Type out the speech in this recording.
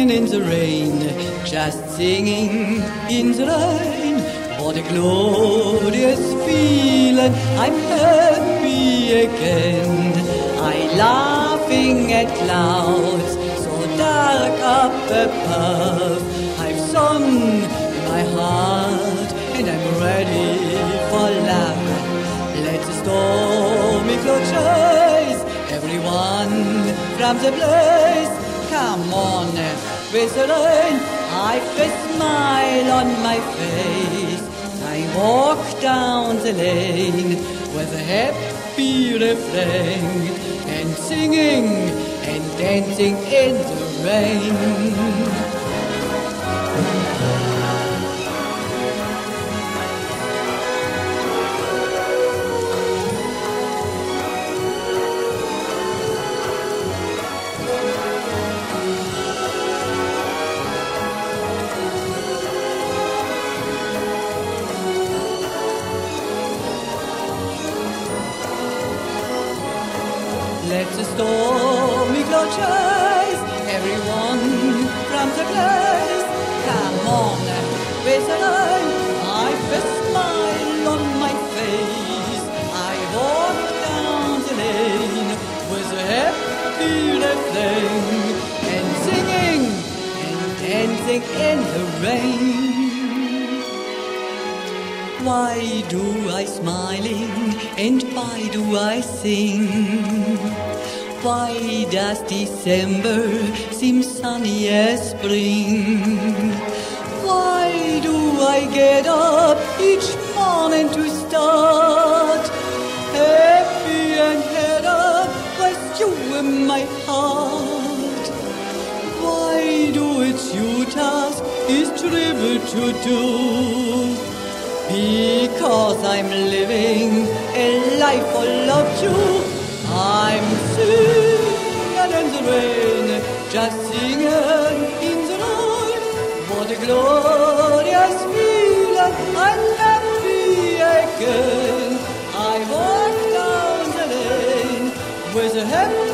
singing in the rain, just singing in the rain. What a glorious feeling, I'm happy again. I'm laughing at clouds so dark up above. I've sung in my heart and I'm ready for love. Let the stormy cloud chase everyone from the place. Come on with the rain, I've a smile on my face. I walk down the lane with a happy refrain and singing and dancing in the rain. Let the stormy cloud chase everyone from the place. Come on with the rain, I've a smile on my face. I walk down the lane with a happy refrain and singing and dancing in the rain. Why do I smiling and why do I sing? Why does December seem sunny as spring? Why do I get up each morning to start happy and head up with you in my heart? Why do it's your task is trivial to do? Because I'm living a life full of you. I'm singing in the rain, just singing in the rain. What a glorious feeling, I'm happy again. I walk down the lane with a happy